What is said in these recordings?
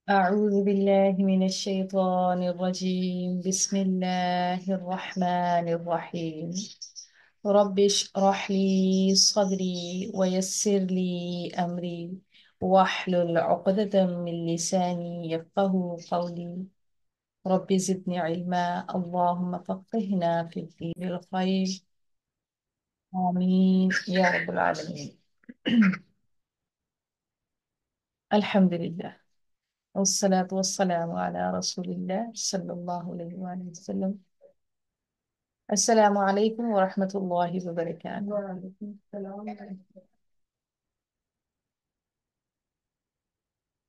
أعوذ بالله من الشيطان الرجيم. بسم الله الرحمن الرحيم. رب اشرح لي صدري ويسر لي أمري واحلل عقدة من لساني يفقه قولي. رب زدني علما، اللهم فقهنا في الدين الخير. آمين يا رب العالمين. الحمد لله والصلاة والسلام على رسول الله صلى الله عليه وآله وسلم. السلام عليكم ورحمة الله وبركاته. وعليكم السلام.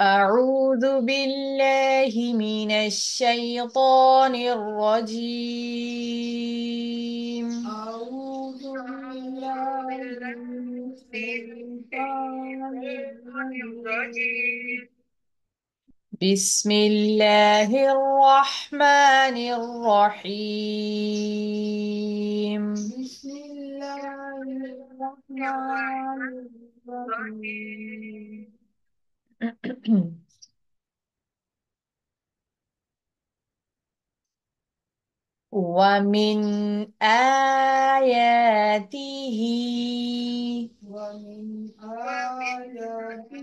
أعوذ بالله من الشيطان الرجيم. أعوذ بالله من الشيطان الرجيم. بسم الله الرحمن الرحيم. بسم الله الرحمن الرحيم. ومن آياته ومن آياته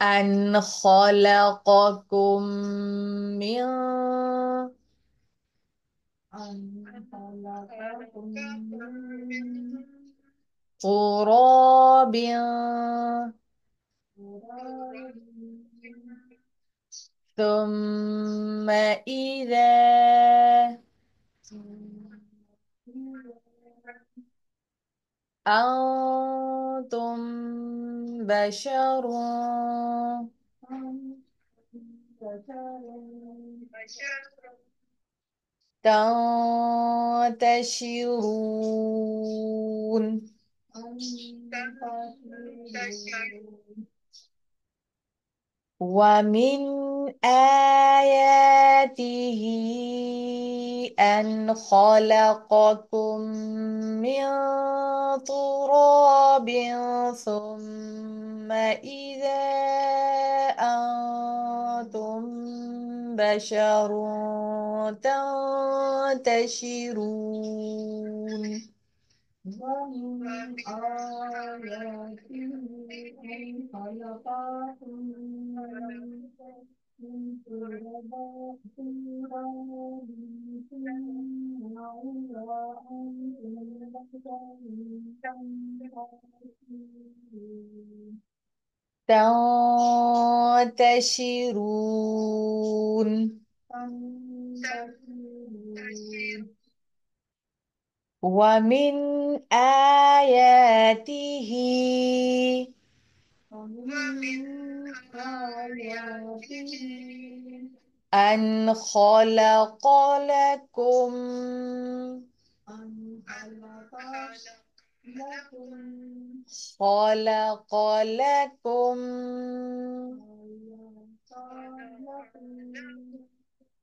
أن خلقكم من أن خلقكم من تراب ثم إذا أنتم بشر تنتشرون. ومن آياته أن خلقكم من تراب ثم إذا أنتم بشر تنتشرون. ومن آياته أن خلقكم من تراب ثم إذا أنتم تنتشرون. ومن آياته أن خلق لكم خلق لكم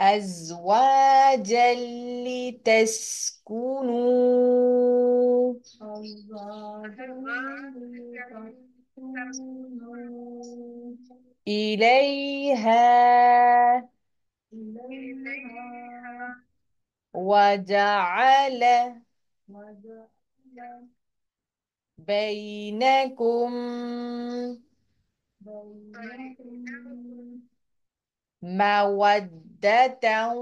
أزواجا لتسكنوا إليها وجعل بينكم مودة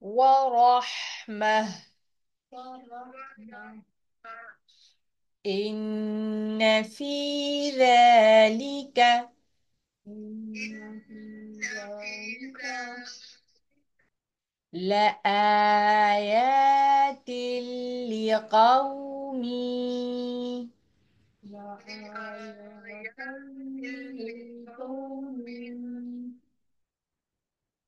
ورحمة. إن في ذلك لآيات لقوم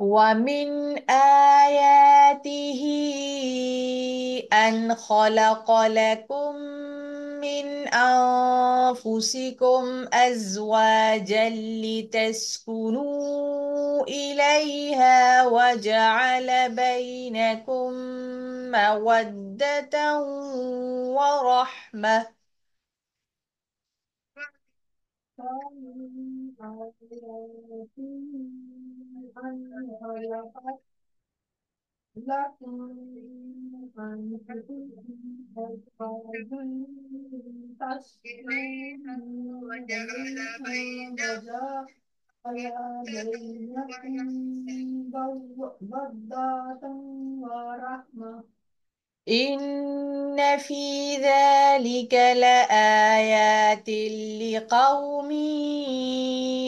ومن آياته أن خلق لكم من أنفسكم أزواجا لتسكنوا إليها وجعل بينكم مودة ورحمة. إن في ذلك لآيات لقوم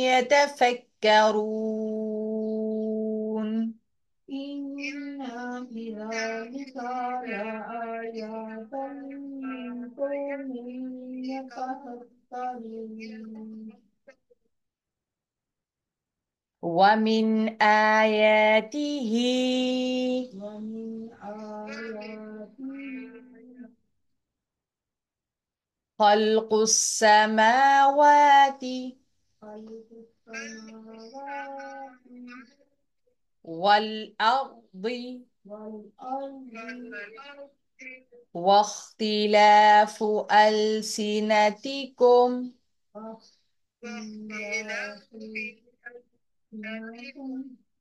يتفكرون. إن في ذلك لآيات لقوم يتفكرون. ومن آياته خلق السماوات والأرض واختلاف ألسنتكم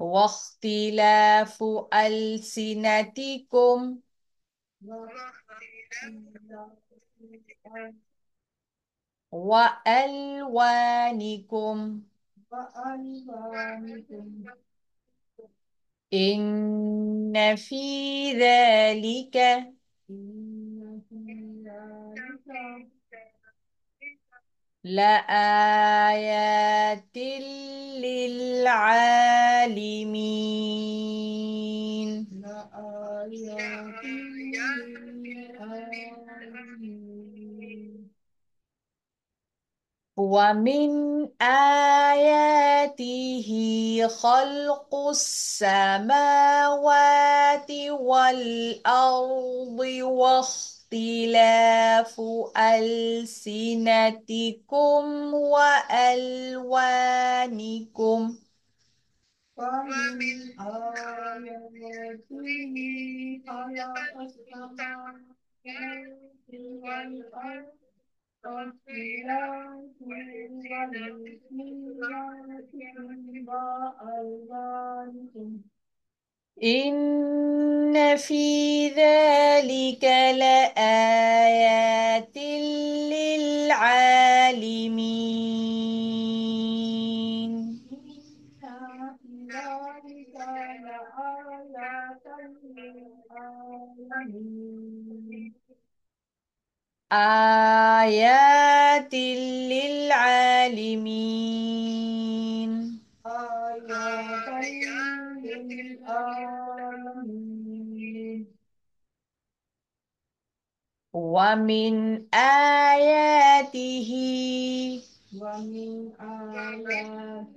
واختلاف ألسنتكم وألوانكم إن في ذلك لآيات للعالمين. ومن آياته خلق السماوات والأرض واختلاف ألسنتكم وألوانكم. السماوات والأرض والسيرات والميزات وألوانكم إن في ذلك لآيات للعالمين إن في ذلك لآيات للعالمين آيات للعالمين آيات للعالمين ومن آياته ومن آياته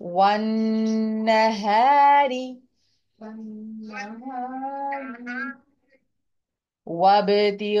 والنهار وابتغاؤكم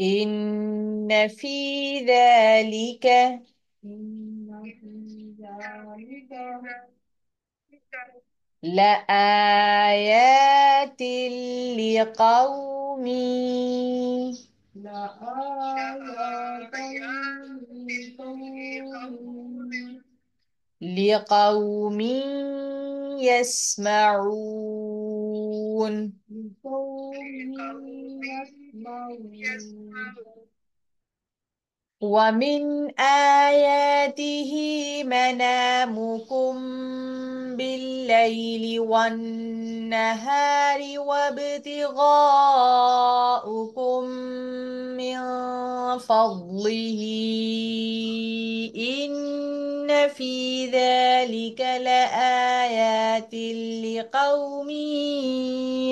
إن في ذلك لآيات لقوم لقوم يسمعون ومن آياته منامكم بالليل والنهار وابتغاؤكم من فضله إن في ذلك لآيات لقوم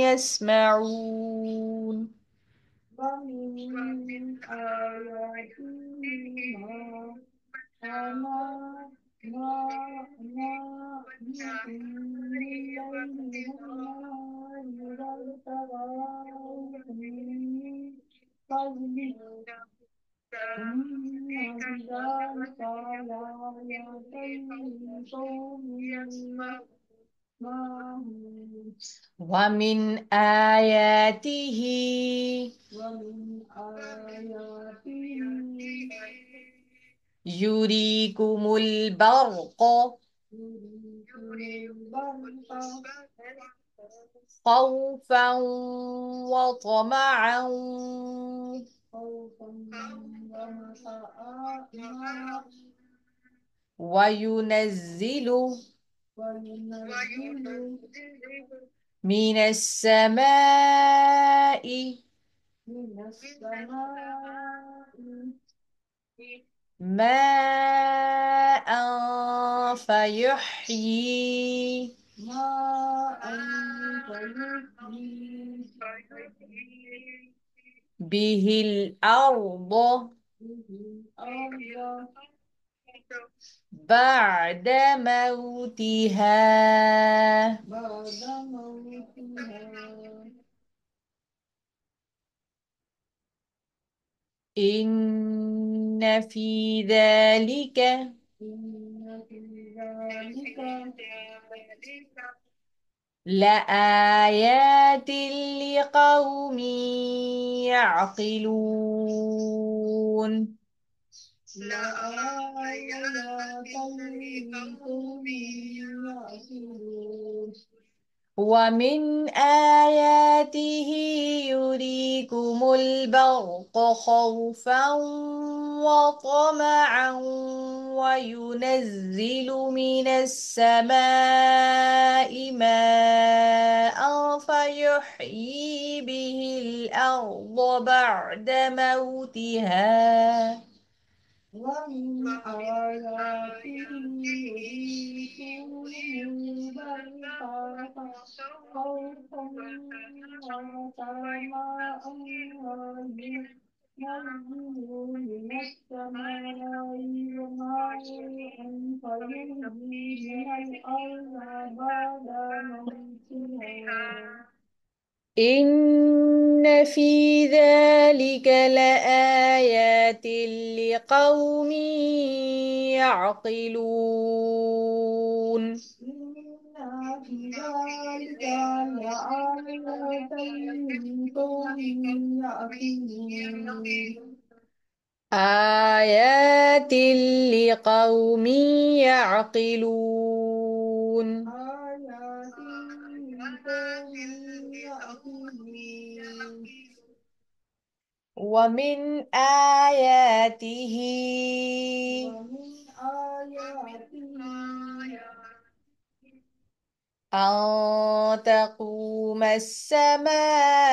يسمعون ومن آياته ومن آياته يريكم البرق خوفا وطمعا وينزل من السماء ماء فيحيي به الأرض بعد موتها إن في ذلك لآيات لقوم يعقلون ومن آياته يريكم البرق خوفا وطمعا وينزل من السماء ماء فيحيي به الأرض بعد موتها ومن آياته يريكم البرق خوفا وطمعا وينزل من السماء ماء فيحيي به الأرض بعد موتها إن في ذلك لآيات لقوم يعقلون إن في ذلك لآيات لقوم يعقلون آيات لقوم يعقلون آيات لقوم يعقلون ومن آياته أن تقوم السماء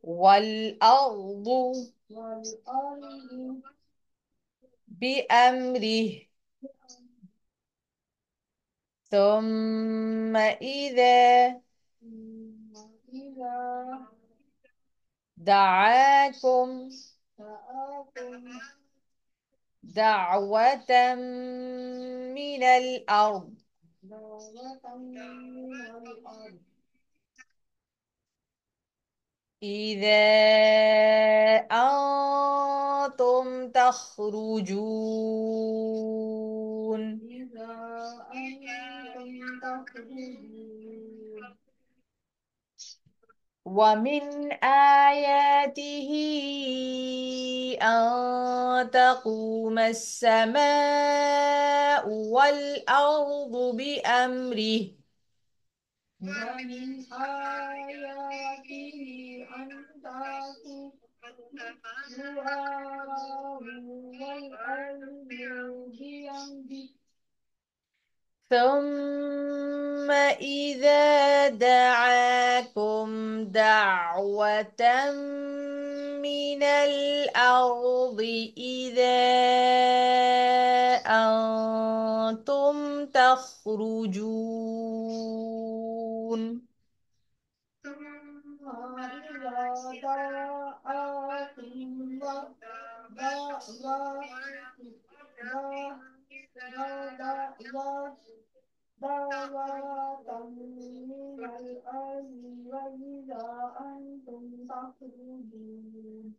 والأرض بأمره ثم إذا دعاكم دعوة من الأرض إذا أنتم تخرجون ومن آياته أن تقوم السماء والأرض بأمره ومن آياته أن تقوم السماء والأرض بأمره ثم إذا دعاكم دعوة من الأرض إذا أنتم تخرجون ثم إذا دعاكم دعوة من الأرض وإذا أنتم تخرجون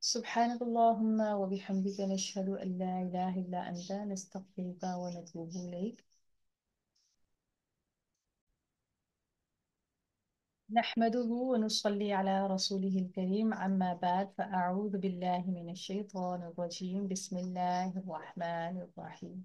سبحانك اللهم وبحمدك نشهد أن لا إله إلا أنت نستغفرك ونتوب إليك نحمده ونصلي على رسوله الكريم أما بعد فأعوذ بالله من الشيطان الرجيم بسم الله الرحمن الرحيم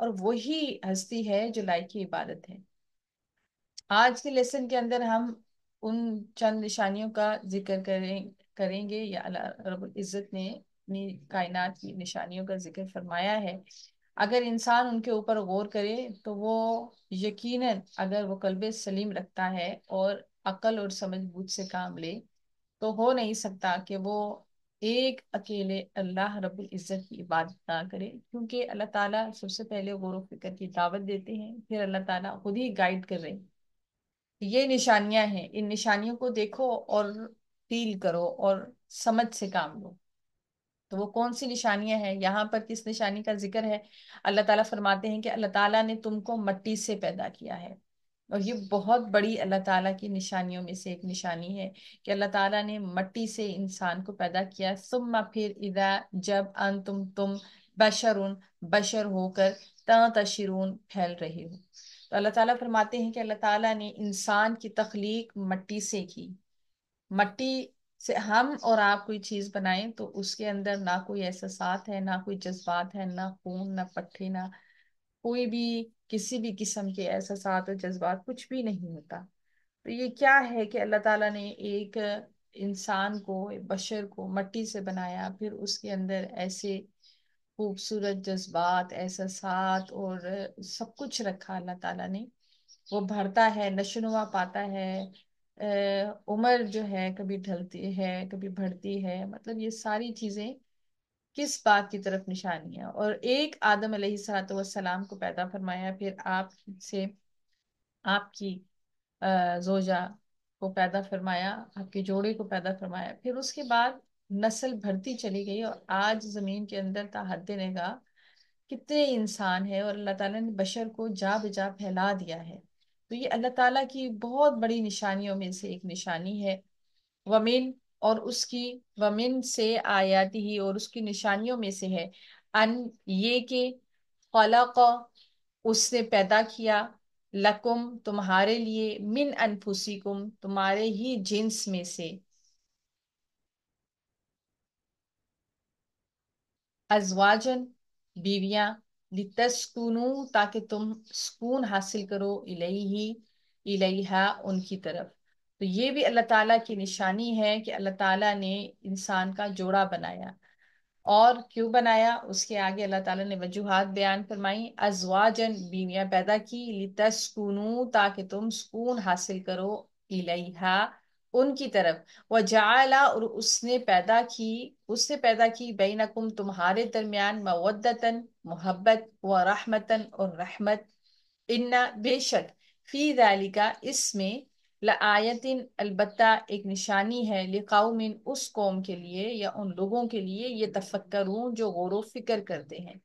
اور وہی ہستی ہے جو لائق کی عبادت ہے۔ آج کے لیسن کے اندر ہم ان چند نشانیوں کا ذکر کریں گے، یا اللہ رب العزت نے اپنی کائنات کی نشانیوں کا ذکر فرمایا ہے۔ اگر انسان ان کے اوپر غور کرے تو وہ یقیناً، اگر وہ قلب سلیم رکھتا ہے اور عقل اور سمجھ بوجھ سے کام لے، تو ہو نہیں سکتا کہ وہ ایک اکیلے اللہ رب العزت کی عبادت نہ کرے، کیونکہ اللہ تعالیٰ سب سے پہلے غور و فکر کی دعوت دیتے ہیں، پھر اللہ تعالیٰ خود ہی گائیڈ کر رہے ہیں۔ یہ نشانیاں ہیں، ان نشانیوں کو دیکھو اور فیل کرو اور سمجھ سے کام لو۔ تو وہ کون سی نشانیاں ہیں؟ یہاں پر کس نشانی کا ذکر ہے؟ اللہ تعالیٰ فرماتے ہیں کہ اللہ تعالیٰ نے تم کو مٹی سے پیدا کیا ہے، اور یہ بہت بڑی اللہ تعالیٰ کی نشانیوں میں سے ایک نشانی ہے کہ اللہ تعالیٰ نے مٹی سے انسان کو پیدا کیا، ثم پھر اذا جب تم بشرون بشر ہو کر تشرون پھیل رہے ہو۔ تو اللہ تعالیٰ فرماتے ہیں کہ اللہ تعالیٰ نے انسان کی تخلیق مٹی سے کی۔ مٹی سے ہم اور آپ کوئی چیز بنائیں تو اس کے اندر نہ کوئی احساسات ہے، نہ کوئی جذبات ہے، نہ خون، نہ پٹھے، نہ کوئی بھی کسی بھی قسم کے احساسات اور جذبات، کچھ بھی نہیں ہوتا۔ تو یہ کیا ہے کہ اللہ تعالیٰ نے ایک انسان کو، بشر کو مٹی سے بنایا، پھر اس کے اندر ایسے خوبصورت جذبات، احساسات اور سب کچھ رکھا اللہ تعالیٰ نے۔ وہ بھرتا ہے، نشوونما پاتا ہے، عمر جو ہے کبھی ڈھلتی ہے کبھی بڑھتی ہے، مطلب یہ ساری چیزیں کس بات کی طرف نشانی ہے؟ اور ایک آدم علیہ الصلوۃ والسلام کو پیدا فرمایا، پھر آپ سے آپ کی زوجہ کو پیدا فرمایا، آپ کے جوڑے کو پیدا فرمایا، پھر اس کے بعد نسل بڑھتی چلی گئی، اور آج زمین کے اندر تا حد نگاہ کتنے انسان ہیں، اور اللہ تعالیٰ نے بشر کو جا بجا پھیلا دیا ہے۔ تو یہ اللہ تعالیٰ کی بہت بڑی نشانیوں میں سے ایک نشانی ہے۔ ومن اور اس کی ومن سے آیاتی ہی، اور اس کی نشانیوں میں سے ہے ان یہ کہ خلق اس نے پیدا کیا، لکم تمہارے لیے، من انفسکم تمہارے ہی جنس میں سے، ازواجن بیویاں، لتسکنو تاکہ تم سکون حاصل کرو، الیہ الیہا ان کی طرف۔ تو یہ بھی اللہ تعالیٰ کی نشانی ہے کہ اللہ تعالیٰ نے انسان کا جوڑا بنایا۔ اور کیوں بنایا؟ اس کے آگے اللہ تعالیٰ نے وجوہات بیان فرمائی۔ ازواجن بیویاں پیدا کی، لتسکنو تاکہ تم سکون حاصل کرو، الیہا ان کی طرف، وجعل اور اس نے پیدا کی بینکم تمہارے درمیان، مودتن محبت، و رحمتن اور رحمت، ان بے شک، فی ذالکا اس میں، لآیتن البتہ ایک نشانی ہے، لقوم اس قوم کے لیے یا ان لوگوں کے لیے، یہ تفکرون جو غور و فکر کرتے ہیں۔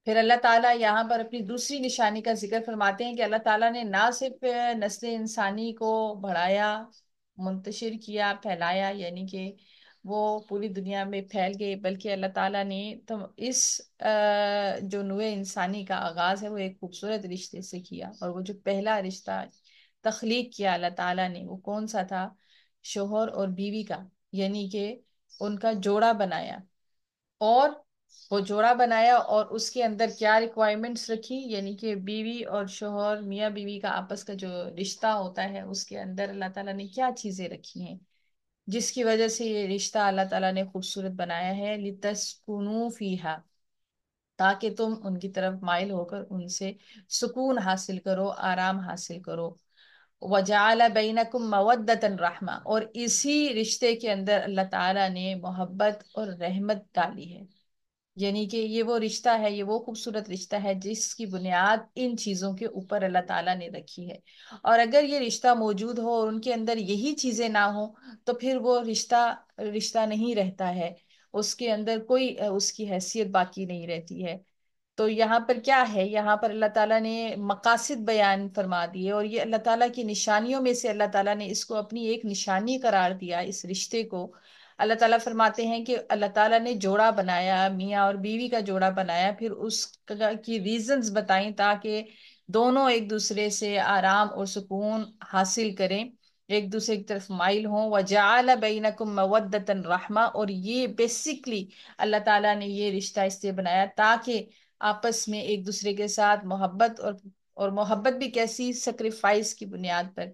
پھر اللہ تعالیٰ یہاں پر اپنی دوسری نشانی کا ذکر فرماتے ہیں کہ اللہ تعالیٰ نے نہ صرف نسل انسانی کو بڑھایا، منتشر کیا، پھیلایا، یعنی کہ وہ پوری دنیا میں پھیل گئے، بلکہ اللہ تعالیٰ نے اس جو نوع انسانی کا آغاز ہے وہ ایک خوبصورت رشتے سے کیا، اور وہ جو پہلا رشتہ تخلیق کیا اللہ تعالیٰ نے وہ کون سا تھا؟ شوہر اور بیوی کا، یعنی کہ ان کا جوڑا بنایا۔ اور وہ جوڑا بنایا اور اس کے اندر کیا ریکوائرمنٹس رکھی؟ یعنی کہ بیوی اور شوہر، میاں بیوی کا آپس کا جو رشتہ ہوتا ہے، اس کے اندر اللہ تعالیٰ نے کیا چیزیں رکھی ہیں جس کی وجہ سے یہ رشتہ اللہ تعالیٰ نے خوبصورت بنایا ہے؟ لِتَسْكُنُوا فِيهَا تاکہ تم ان کی طرف مائل ہو کر ان سے سکون حاصل کرو، آرام حاصل کرو۔ وَجَعَلَ بَيْنَكُمْ مَوَدَّةً رَحْمَةً اور اسی رشتے کے اندر اللہ تعالیٰ نے محبت اور رحمت ڈالی ہے، یعنی کہ یہ وہ رشتہ ہے، یہ وہ خوبصورت رشتہ ہے جس کی بنیاد ان چیزوں کے اوپر اللہ تعالیٰ نے رکھی ہے۔ اور اگر یہ رشتہ موجود ہو اور ان کے اندر یہی چیزیں نہ ہوں تو پھر وہ رشتہ رشتہ نہیں رہتا ہے، اس کے اندر کوئی اس کی حیثیت باقی نہیں رہتی ہے۔ تو یہاں پر کیا ہے؟ یہاں پر اللہ تعالیٰ نے مقاصد بیان فرما دیے، اور یہ اللہ تعالیٰ کی نشانیوں میں سے اللہ تعالیٰ نے اس کو اپنی ایک نشانی قرار دیا، اس رشتے کو۔ اللہ تعالیٰ فرماتے ہیں کہ اللہ تعالیٰ نے جوڑا بنایا، میاں اور بیوی کا جوڑا بنایا، پھر اس کی ریزنز بتائیں تاکہ دونوں ایک دوسرے سے آرام اور سکون حاصل کریں، ایک دوسرے کی طرف مائل ہوں۔ وَجَعَلَ بَيْنَكُمْ مَوَدَّةً رَحْمَةً اور یہ بیسکلی اللہ تعالیٰ نے یہ رشتہ اس لیے بنایا تاکہ آپس میں ایک دوسرے کے ساتھ محبت، اور محبت بھی کیسی، سیکریفائس کی بنیاد پر،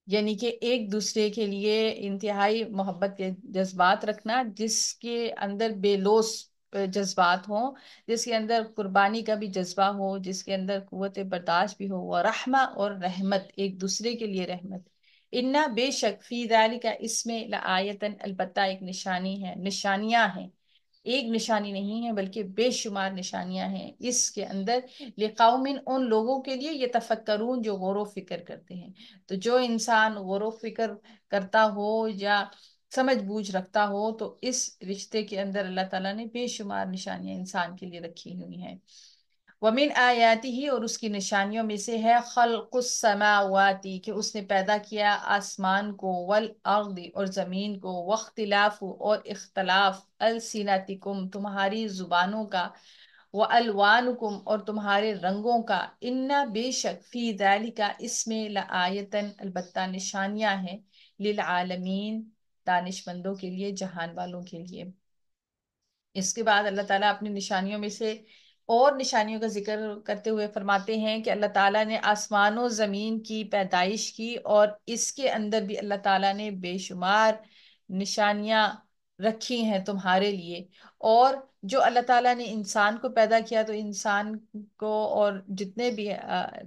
یعنی کہ ایک دوسرے کے لیے انتہائی محبت کے جذبات رکھنا، جس کے اندر بے لوث جذبات ہوں، جس کے اندر قربانی کا بھی جذبہ ہو، جس کے اندر قوت برداشت بھی ہو، وہ رحمہ اور رحمت، ایک دوسرے کے لیے رحمت۔ انا بے شک فی ذالک اس میں لآیتن البتہ ایک نشانی ہے، نشانیاں ہیں، ایک نشانی نہیں ہے بلکہ بے شمار نشانیاں ہیں اس کے اندر، لقوم ان لوگوں کے لیے یتفکرون جو غور و فکر کرتے ہیں۔ تو جو انسان غور و فکر کرتا ہو یا سمجھ بوجھ رکھتا ہو، تو اس رشتے کے اندر اللہ تعالیٰ نے بے شمار نشانیاں انسان کے لیے رکھی ہوئی ہیں۔ ومن آیاتی ہی، اور اس کی نشانیوں میں سے ہے، خلق السماواتی کہ اس نے پیدا کیا آسمان کو، والارض اور زمین کو، واختلاف اور اختلاف، السنتکم تمہاری زبانوں کا، وَأَلْوَانُكُمْ اور تمہارے رنگوں کا، اِنَّا بے شک فی ذَلِکَ اس میں لآیتن البتہ نشانیاں ہیں، للعالمین دانش مندوں کے لیے، جہان والوں کے لیے۔ اس کے بعد اللہ تعالیٰ اپنی نشانیوں میں سے اور نشانیوں کا ذکر کرتے ہوئے فرماتے ہیں کہ اللہ تعالیٰ نے آسمان و زمین کی پیدائش کی، اور اس کے اندر بھی اللہ تعالیٰ نے بے شمار نشانیاں رکھی ہیں تمہارے لیے۔ اور جو اللہ تعالیٰ نے انسان کو پیدا کیا، تو انسان کو اور جتنے بھی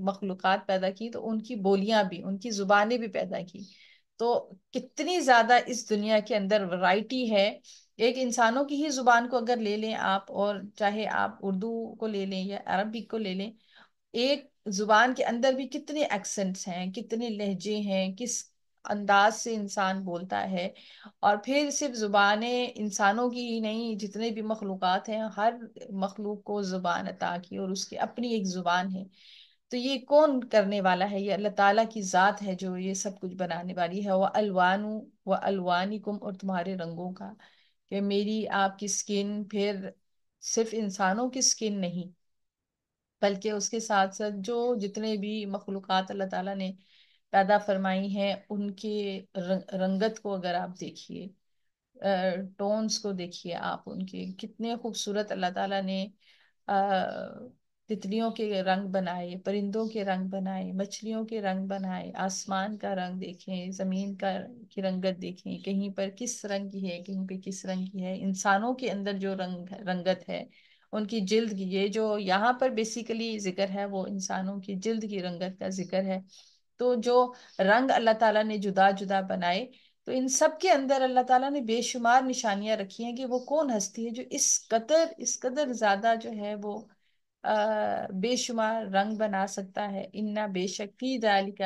مخلوقات پیدا کی، تو ان کی بولیاں بھی، ان کی زبانیں بھی پیدا کی۔ تو کتنی زیادہ اس دنیا کے اندر ورائٹی ہے۔ ایک انسانوں کی ہی زبان کو اگر لے لیں آپ، اور چاہے آپ اردو کو لے لیں یا عربی کو لے لیں، ایک زبان کے اندر بھی کتنے ایکسنٹس ہیں، کتنے لہجے ہیں، کس انداز سے انسان بولتا ہے۔ اور پھر صرف زبانیں انسانوں کی ہی نہیں، جتنے بھی مخلوقات ہیں، ہر مخلوق کو زبان عطا کی، اور اس کی اپنی ایک زبان ہے۔ تو یہ کون کرنے والا ہے؟ یہ اللہ تعالیٰ کی ذات ہے جو یہ سب کچھ بنانے والی ہے۔ وَأَلْوَانُكُمْ اور تمہارے رنگوں کا، کہ میری آپ کی سکن پھر صرف انسانوں کی سکن نہیں، بلکہ اس کے ساتھ ساتھ جو جتنے بھی مخلوقات اللہ تعالیٰ نے پیدا فرمائی ہیں، ان کے رنگت کو اگر آپ دیکھیے، ٹونز کو دیکھیے آپ، ان کے کتنے خوبصورت اللہ تعالیٰ نے تتلیوں کے رنگ بنائے، پرندوں کے رنگ بنائے، مچھلیوں کے رنگ بنائے، آسمان کا رنگ دیکھیں، زمین کا کی رنگت دیکھیں، کہیں پر کس رنگ کی ہے، کہیں پہ کس رنگ کی ہے، انسانوں کے اندر جو رنگت ہے، ان کی جلد کی، یہ جو یہاں پر بیسیکلی ذکر ہے وہ انسانوں کی جلد کی رنگت کا ذکر ہے۔ تو جو رنگ اللہ تعالیٰ نے جدا جدا بنائے، تو ان سب کے اندر اللہ تعالیٰ نے بے شمار نشانیاں رکھی ہیں کہ وہ کون ہستی ہے جو اس قدر زیادہ جو ہے وہ بے شمار رنگ بنا سکتا ہے۔ انا بے شک فی ذالک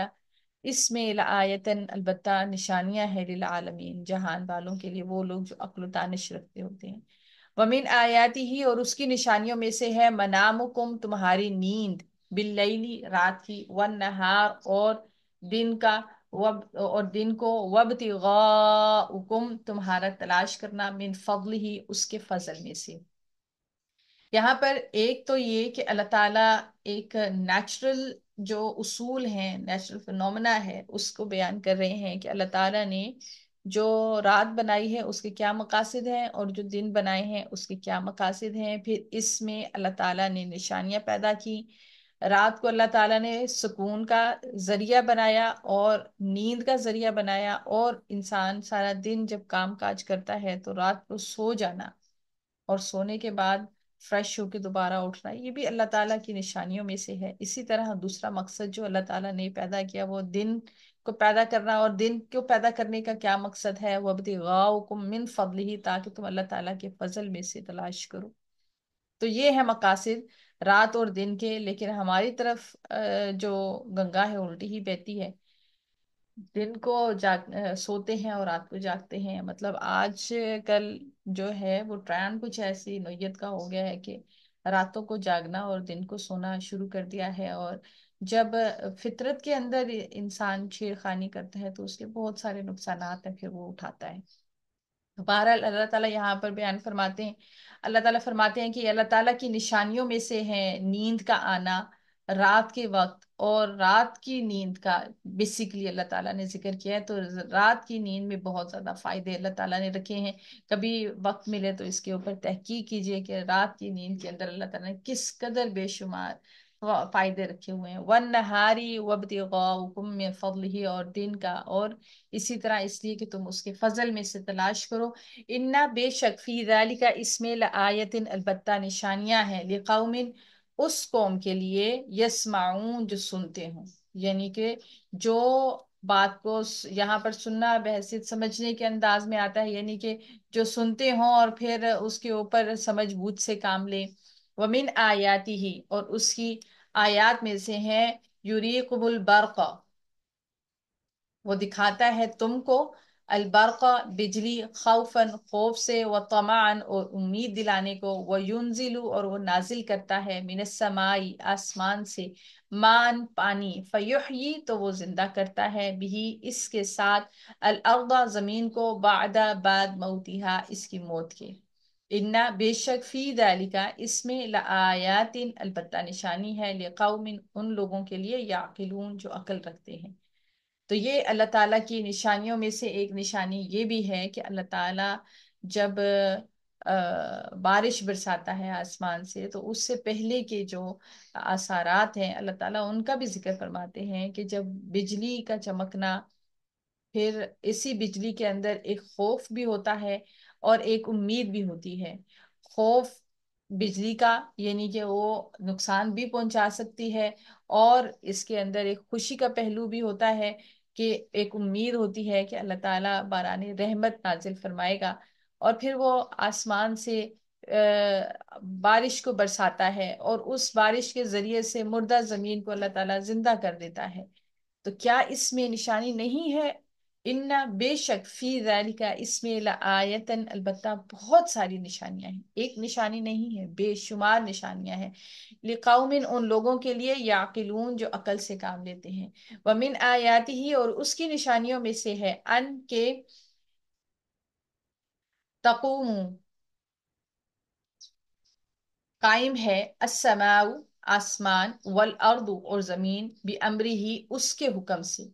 اس میں لآیتن البتہ نشانیاں ہیں، للعالمین جہان والوں کے لیے، وہ لوگ جو عقل و دانش رکھتے ہوتے ہیں۔ ومن آیاتی ہی اور اس کی نشانیوں میں سے ہے، منامکم تمہاری نیند، باللیلی رات کی، والنہار اور دن کا، اور دن کو، وابتغاءکم تمہارا تلاش کرنا، من فضل ہی اس کے فضل میں سے۔ یہاں پر ایک تو یہ کہ اللہ تعالیٰ ایک نیچرل جو اصول ہیں، نیچرل فنومنا ہے، اس کو بیان کر رہے ہیں کہ اللہ تعالیٰ نے جو رات بنائی ہے اس کے کیا مقاصد ہیں، اور جو دن بنائے ہیں اس کے کیا مقاصد ہیں۔ پھر اس میں اللہ تعالیٰ نے نشانیاں پیدا کی۔ رات کو اللہ تعالیٰ نے سکون کا ذریعہ بنایا اور نیند کا ذریعہ بنایا، اور انسان سارا دن جب کام کاج کرتا ہے تو رات کو سو جانا، اور سونے کے بعد فریش ہو کے دوبارہ اٹھنا، یہ بھی اللہ تعالیٰ کی نشانیوں میں سے ہے۔ اسی طرح دوسرا مقصد جو اللہ تعالیٰ نے پیدا کیا، وہ دن کو پیدا کرنا، اور دن کو پیدا کرنے کا کیا مقصد ہے، وَابْتِغَاءُکُم مِّن فَضْلِهِ تاکہ تم اللہ تعالیٰ کے فضل میں سے تلاش کرو۔ تو یہ ہے مقاصد رات اور دن کے۔ لیکن ہماری طرف جو گنگا ہے الٹی ہی بہتی ہے، دن کو سوتے ہیں اور رات کو جاگتے ہیں۔ مطلب آج کل جو ہے وہ ٹرینڈ کچھ ایسی نوعیت کا ہو گیا ہے کہ راتوں کو جاگنا اور دن کو سونا شروع کر دیا ہے، اور جب فطرت کے اندر انسان چھیڑ خانی کرتا ہے تو اس کے بہت سارے نقصانات ہیں، پھر وہ اٹھاتا ہے۔ بہرحال اللہ تعالیٰ یہاں پر بیان فرماتے ہیں، اللہ تعالیٰ فرماتے ہیں کہ اللہ تعالیٰ کی نشانیوں میں سے ہے نیند کا آنا، رات کے وقت اور رات کی نیند کا بیسیکلی اللہ تعالیٰ نے ذکر کیا ہے، تو رات کی نیند میں بہت زیادہ فائدے اللہ تعالیٰ نے رکھے ہیں۔ کبھی وقت ملے تو اس کے اوپر تحقیق کیجئے کہ رات کی نیند کے اندر اللہ تعالیٰ نے کس قدر بے شمار فائدے رکھے ہوئے ہیں۔ وَالنَّهَارِ وَابْتِغَاؤُكُم مِّن فَضْلِهِ، اور دن کا، اور اسی طرح اس لیے کہ تم اس کے فضل میں سے تلاش کرو۔ اِنَّا، بے شک، فی ذَلِکَ، اس میں، لآیتن، البتہ نشانیاں ہیں، لقوم، اس قوم کے لیے، یسمعون، جو سنتے ہوں، یعنی کہ جو بات کو یہاں پر سننا بحیثیت سمجھنے کے انداز میں آتا ہے، یعنی کہ جو سنتے ہوں اور پھر اس کے اوپر سمجھ بوجھ سے کام لیں۔ ومن آیاتی ہی، اور اس کی آیات میں سے ہیں، یریکم البرق، وہ دکھاتا ہے تم کو، البرق، بجلی، خوفاً، خوف سے، و طمعاً، اور امید دلانے کو، وہ ينزل، اور وہ نازل کرتا ہے، من السماء، آسمان سے، مان، پانی، فیحیی، تو وہ زندہ کرتا ہے، بھی، اس کے ساتھ، الارض، زمین کو، بعد موتها، اس کی موت کے۔ انا، بے شک، فی ذالکا، اس میں، لآیات، البتہ نشانی ہے، لقوم، ان لوگوں کے لیے، یعقلون، جو عقل رکھتے ہیں۔ تو یہ اللہ تعالیٰ کی نشانیوں میں سے ایک نشانی یہ بھی ہے کہ اللہ تعالیٰ جب بارش برساتا ہے آسمان سے، تو اس سے پہلے کے جو آثارات ہیں اللہ تعالیٰ ان کا بھی ذکر فرماتے ہیں، کہ جب بجلی کا چمکنا، پھر اسی بجلی کے اندر ایک خوف بھی ہوتا ہے اور ایک امید بھی ہوتی ہے۔ خوف بجلی کا، یعنی کہ وہ نقصان بھی پہنچا سکتی ہے، اور اس کے اندر ایک خوشی کا پہلو بھی ہوتا ہے، کہ ایک امید ہوتی ہے کہ اللہ تعالیٰ باران رحمت نازل فرمائے گا، اور پھر وہ آسمان سے بارش کو برساتا ہے، اور اس بارش کے ذریعے سے مردہ زمین کو اللہ تعالیٰ زندہ کر دیتا ہے۔ تو کیا اس میں نشانی نہیں ہے؟ ان، بے شک، فی ذالک، اس میں، لآیتن، البتہ بہت ساری نشانیاں ہیں، ایک نشانی نہیں ہے، بے شمار نشانیاں ہیں، لقوم، ان لوگوں کے لیے، یعقلون، جو عقل سے کام لیتے ہیں۔ ومن آیاتہ، اور اس کی نشانیوں میں سے ہے، ان کے، تقوم، قائم ہے، السماء، آسمان، والارض، اور زمین، بامرہ، اس کے حکم سے۔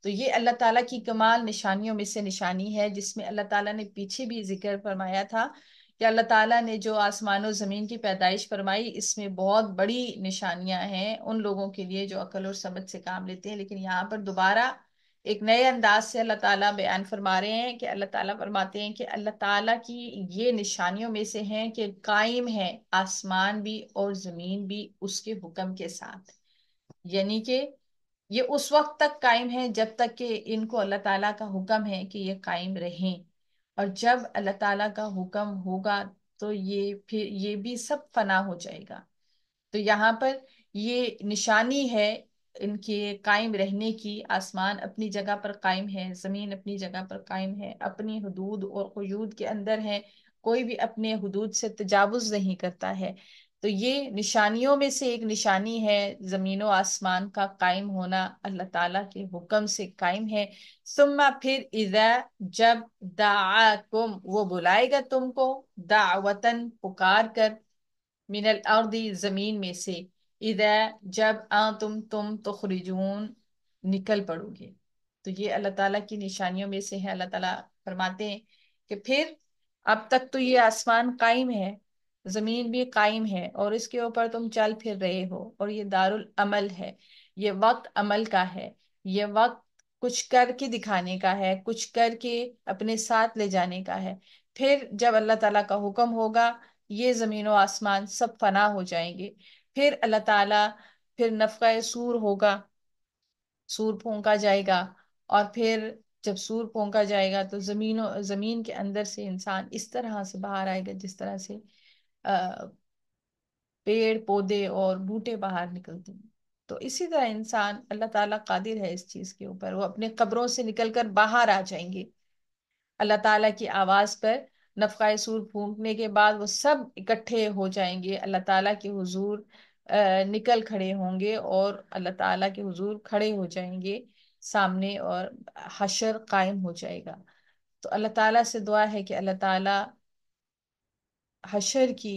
تو یہ اللہ تعالیٰ کی کمال نشانیوں میں سے نشانی ہے، جس میں اللہ تعالیٰ نے پیچھے بھی ذکر فرمایا تھا کہ اللہ تعالیٰ نے جو آسمان و زمین کی پیدائش فرمائی، اس میں بہت بڑی نشانیاں ہیں ان لوگوں کے لیے جو عقل اور سمجھ سے کام لیتے ہیں۔ لیکن یہاں پر دوبارہ ایک نئے انداز سے اللہ تعالیٰ بیان فرما رہے ہیں، کہ اللہ تعالیٰ فرماتے ہیں کہ اللہ تعالیٰ کی یہ نشانیوں میں سے ہیں کہ قائم ہے آسمان بھی اور زمین بھی اس کے حکم کے ساتھ، یعنی کہ یہ اس وقت تک قائم ہے جب تک کہ ان کو اللہ تعالیٰ کا حکم ہے کہ یہ قائم رہیں، اور جب اللہ تعالیٰ کا حکم ہوگا تو یہ پھر یہ بھی سب فنا ہو جائے گا۔ تو یہاں پر یہ نشانی ہے ان کے قائم رہنے کی، آسمان اپنی جگہ پر قائم ہے، زمین اپنی جگہ پر قائم ہے، اپنی حدود اور قیود کے اندر ہے، کوئی بھی اپنے حدود سے تجاوز نہیں کرتا ہے۔ تو یہ نشانیوں میں سے ایک نشانی ہے، زمین و آسمان کا قائم ہونا اللہ تعالیٰ کے حکم سے قائم ہے۔ ثم، پھر، اذا، جب، دعاکم، وہ بلائے گا تم کو، دعوتن، پکار کر، من الارض، زمین میں سے، اذا، جب، تم تخرجون، نکل پڑو گے۔ تو یہ اللہ تعالیٰ کی نشانیوں میں سے ہے۔ اللہ تعالیٰ فرماتے ہیں کہ پھر اب تک تو یہ آسمان قائم ہے، زمین بھی قائم ہے، اور اس کے اوپر تم چل پھر رہے ہو، اور یہ دارالعمل ہے، یہ وقت عمل کا ہے، یہ وقت کچھ کر کے دکھانے کا ہے، کچھ کر کے اپنے ساتھ لے جانے کا ہے۔ پھر جب اللہ تعالیٰ کا حکم ہوگا، یہ زمین و آسمان سب فنا ہو جائیں گے، پھر اللہ تعالیٰ، پھر نفخہ سور ہوگا، سور پھونکا جائے گا، اور پھر جب سور پھونکا جائے گا تو زمین کے اندر سے انسان اس طرح سے باہر آئے گا جس طرح سے پیڑ پودے اور بوٹے باہر نکلتے ہیں۔ تو اسی طرح انسان، اللہ تعالیٰ قادر ہے اس چیز کے اوپر، وہ اپنے قبروں سے نکل کر باہر آ جائیں گے اللہ تعالیٰ کی آواز پر۔ نفخہ سور پھونکنے کے بعد وہ سب اکٹھے ہو جائیں گے، اللہ تعالیٰ کے حضور نکل کھڑے ہوں گے، اور اللہ تعالیٰ کے حضور کھڑے ہو جائیں گے سامنے، اور حشر قائم ہو جائے گا۔ تو اللہ تعالیٰ سے دعا ہے کہ اللہ تعالیٰ حشر کی